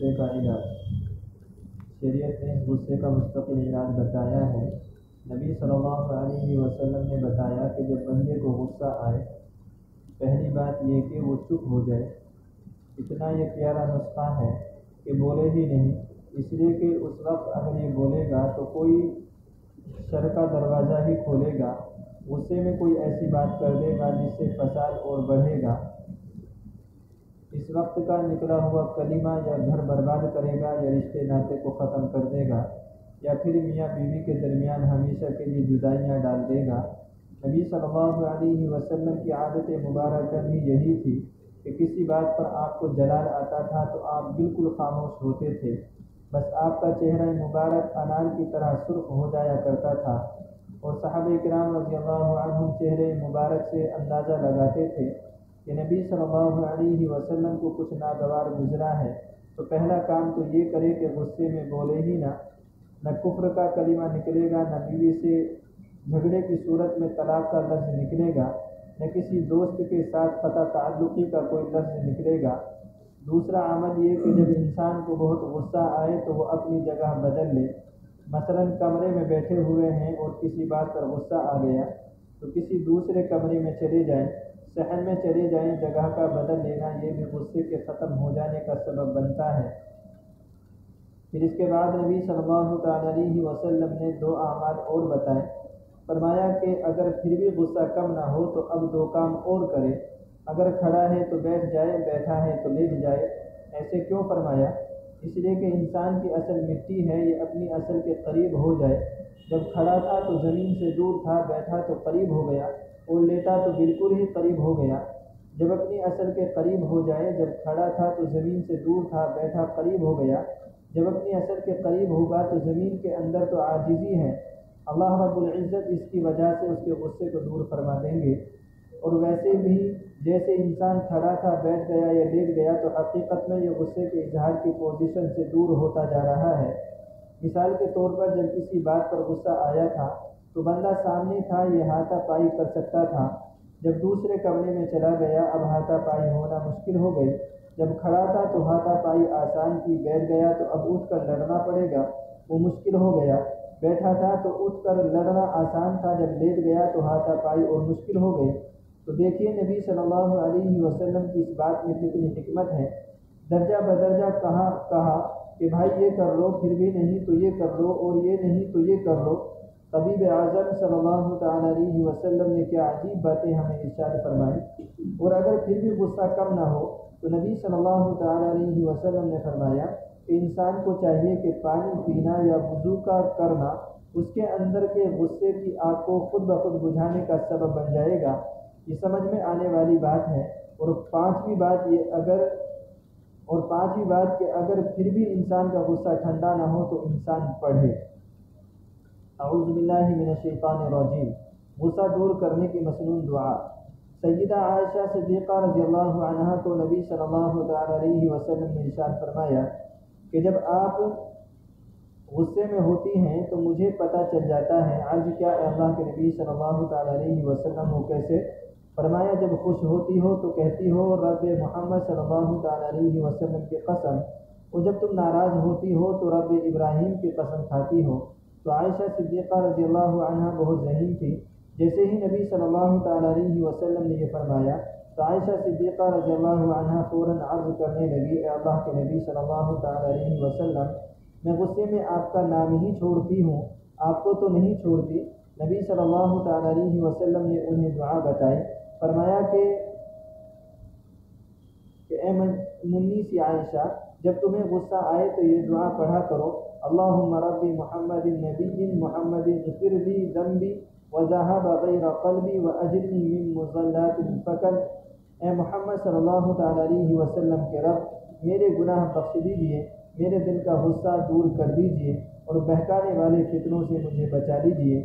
غصے کا علاج۔ شریعت نے غصے کا مستقل علاج بتایا ہے۔ نبی صلی اللہ علیہ وسلم نے بتایا کہ جب بندے کو غصہ آئے، پہلی بات یہ کہ وہ چپ ہو جائے۔ اتنا یہ پیارا نسخہ ہے کہ بولے ہی نہیں، اس لیے کہ اس وقت اگر یہ بولے گا تو کوئی شر کا دروازہ ہی کھولے گا، غصے میں کوئی ایسی بات کر دے گا جس سے فساد اور بڑھے گا۔ اس وقت کا نکلا ہوا کلمہ یا گھر برباد کرے گا، یا رشتے ناطے کو ختم کر دے گا، یا پھر میاں بیوی کے درمیان ہمیشہ کے لیے جدائیاں ڈال دے گا۔ نبی صلی اللہ علیہ وسلم کی عادت مبارکہ بھی یہی تھی کہ کسی بات پر آپ کو جلال آتا تھا تو آپ بالکل خاموش ہوتے تھے، بس آپ کا چہرہ مبارک انار کی طرح سرخ ہو جایا کرتا تھا، اور صحابہ کرام رضی اللہ عنہم چہرے مبارک سے اندازہ لگاتے تھے کہ نبی صلی اللہ علیہ وسلم کو کچھ ناگوار گزرا ہے تو پہلا کام تو یہ کرے کہ غصے میں بولے ہی نہ کفر کا کلمہ نکلے گا، نہ بیوی سے جھگڑے کی صورت میں طلاق کا لفظ نکلے گا، نہ کسی دوست کے ساتھ قطع تعلقی کا کوئی لفظ نکلے گا۔ دوسرا عمل یہ کہ جب انسان کو بہت غصہ آئے تو وہ اپنی جگہ بدل لے۔ مثلا کمرے میں بیٹھے ہوئے ہیں اور کسی بات پر غصہ آ گیا تو کسی دوسرے کمرے میں چلے جائیں، صحن میں چلے جائیں۔ جگہ کا بدل لینا یہ بھی غصے کے ختم ہو جانے کا سبب بنتا ہے۔ پھر اس کے بعد نبی صلی اللہ تعالیٰ علیہ وسلم نے 2 اعمال اور بتائے۔ فرمایا کہ اگر پھر بھی غصہ کم نہ ہو تو اب 2 کام اور کرے۔ اگر کھڑا ہے تو بیٹھ جائے، بیٹھا ہے تو لیٹ جائے۔ ایسے کیوں فرمایا؟ اس لیے کہ انسان کی اصل مٹی ہے، یہ اپنی اصل کے قریب ہو جائے۔ جب کھڑا تھا تو زمین سے دور تھا، بیٹھا تو قریب ہو گیا، اور لیٹا تو بالکل ہی قریب ہو گیا۔ جب اپنی اصل کے قریب ہو جائے، جب کھڑا تھا تو زمین سے دور تھا، بیٹھا قریب ہو گیا، جب اپنی اصل کے قریب ہوگا تو زمین کے اندر تو عاجزی ہے، اللہ رب العزت اس کی وجہ سے اس کے غصے کو دور فرما دیں گے۔ اور ویسے بھی جیسے انسان کھڑا تھا، بیٹھ گیا یا لیٹ گیا تو حقیقت میں یہ غصے کے اظہار کی پوزیشن سے دور ہوتا جا رہا ہے۔ مثال کے طور پر جب کسی بات پر غصہ آیا تھا تو بندہ سامنے تھا، یہ ہاتھا پائی کر سکتا تھا۔ جب دوسرے کمرے میں چلا گیا اب ہاتھا پائی ہونا مشکل ہو گئی۔ جب کھڑا تھا تو ہاتھا پائی آسان تھی، بیٹھ گیا تو اب اٹھ کر لڑنا پڑے گا، وہ مشکل ہو گیا۔ بیٹھا تھا تو اٹھ کر لڑنا آسان تھا، جب لیٹ گیا تو ہاتھا پائی اور مشکل ہو گئی۔ تو دیکھیے نبی صلی اللہ علیہ وسلم کی اس بات میں کتنی حکمت ہے۔ درجہ بدرجہ کہا کہ بھائی یہ کر لو، پھر بھی نہیں تو یہ کر لو، اور یہ نہیں تو یہ کر لو۔ طبیب اعظم صلی اللہ تعالیٰ علیہ وسلم نے کیا عجیب باتیں ہمیں ارشاد فرمائی۔ اور اگر پھر بھی غصہ کم نہ ہو تو نبی صلی اللہ تعالیٰ علیہ وسلم نے فرمایا کہ انسان کو چاہیے کہ پانی پینا یا وضو کا کرنا اس کے اندر کے غصے کی آگ کو خود بخود بجھانے کا سبب بن جائے گا۔ یہ سمجھ میں آنے والی بات ہے۔ اور پانچویں بات کہ اگر پھر بھی انسان کا غصہ ٹھنڈا نہ ہو تو انسان پڑھے اعوذ باللہ من الشیطان الرجیم، غصہ دور کرنے کی مسنون دعا۔ سیدہ عائشہ صدیقہ رضی اللہ عنہا کو نبی صلی اللہ تعالیٰ علیہ وسلم نے ارشاد فرمایا کہ جب آپ غصے میں ہوتی ہیں تو مجھے پتہ چل جاتا ہے۔ عرض کیا اے اللہ کے نبی صلی اللہ تعالیٰ علیہ وسلم وہ کیسے؟ فرمایا جب خوش ہوتی ہو تو کہتی ہو رب محمد صلی اللہ تعالیٰ علیہ وسلم کی قسم، اور جب تم ناراض ہوتی ہو تو رب ابراہیم کی قسم کھاتی ہو۔ تو عائشہ صدیقہ رضی اللہ عنہا بہت ذہین تھی۔ جیسے ہی نبی صلی اللہ تعالیٰ علیہ وسلم نے یہ فرمایا تو عائشہ صدیقہ رضی اللہ عنہا فوراً عرض کرنے لگی اے اللہ کے نبی صلی اللہ تعالیٰ علیہ وسلم، میں غصے میں آپ کا نام ہی چھوڑتی ہوں، آپ کو تو نہیں چھوڑتی۔ نبی صلی اللہ تعالیٰ علیہ وسلم نے انہیں دعا بتائی۔ فرمایا کہ اے منی سی عائشہ، جب تمہیں غصہ آئے تو یہ دعا پڑھا کرو اللہم رب محمد نبی محمد اغفر لی ذنبی وذہب غیر قلبی واجرنی من مضلات الفقر۔ اے محمد صلی اللہ تعالیٰ علیہ وسلم کے رب، میرے گناہ بخش دیجئے، میرے دل کا غصہ دور کر دیجئے، اور بہکانے والے فتنوں سے مجھے بچا لیجئے۔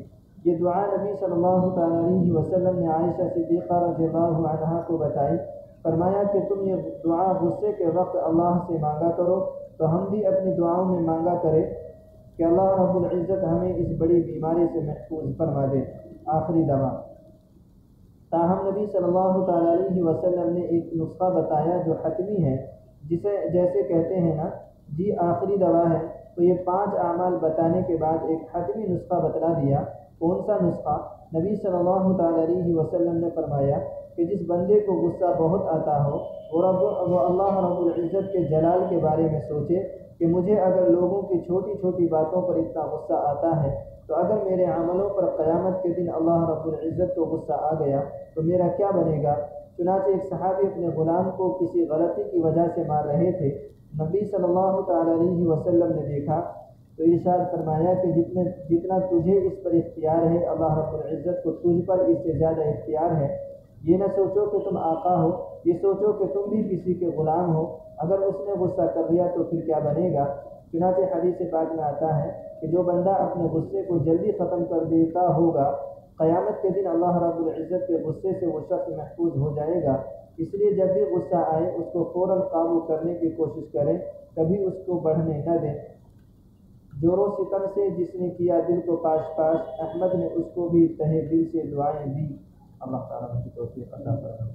یہ دعا نبی صلی اللہ تعالیٰ علیہ وسلم نے عائشہ صدیقہ رضی اللہ عنہا کو بتائی۔ فرمایا کہ تم یہ دعا غصے کے وقت اللہ سے مانگا کرو، تو ہم بھی اپنی دعاؤں میں مانگا کرے کہ اللہ رب العزت ہمیں اس بڑی بیماری سے محفوظ فرما دے۔ آخری دعا۔ تاہم نبی صلی اللہ تعالیٰ علیہ وسلم نے ایک نسخہ بتایا جو حتمی ہے، جیسے کہتے ہیں نا جی آخری دوا ہے، تو یہ 5 اعمال بتانے کے بعد ایک حتمی نسخہ بتلا دیا۔ کون سا نسخہ؟ نبی صلی اللہ تعالیٰ علیہ وسلم نے فرمایا کہ جس بندے کو غصہ بہت آتا ہو وہ اللہ رب العزت کے جلال کے بارے میں سوچے کہ مجھے اگر لوگوں کی چھوٹی چھوٹی باتوں پر اتنا غصہ آتا ہے تو اگر میرے عملوں پر قیامت کے دن اللہ رب العزت کو غصہ آ گیا تو میرا کیا بنے گا؟ چنانچہ ایک صحابی اپنے غلام کو کسی غلطی کی وجہ سے مار رہے تھے، نبی صلی اللہ تعالیٰ علیہ وسلم نے دیکھا تو ارشاد فرمایا کہ جتنا تجھے اس پر اختیار ہے اللہ رب العزت کو تجھ پر اس سے زیادہ اختیار ہے۔ یہ نہ سوچو کہ تم آقا ہو، یہ سوچو کہ تم بھی کسی کے غلام ہو، اگر اس نے غصہ کر لیا تو پھر کیا بنے گا؟ چنانچہ حدیث پاک میں آتا ہے کہ جو بندہ اپنے غصے کو جلدی ختم کر دیتا ہوگا قیامت کے دن اللہ رب العزت کے غصے سے وہ شخص محفوظ ہو جائے گا۔ اس لیے جب بھی غصہ آئے اس کو فوراً قابو کرنے کی کوشش کریں، کبھی اس کو بڑھنے نہ دیں۔ جور و ستم سے جس نے کیا دل کو پاش پاش، احمد نے اس کو بھی تہہ دل سے دعائیں دی۔ اللہ تعالیٰ کی توفیق عطا فرمائے۔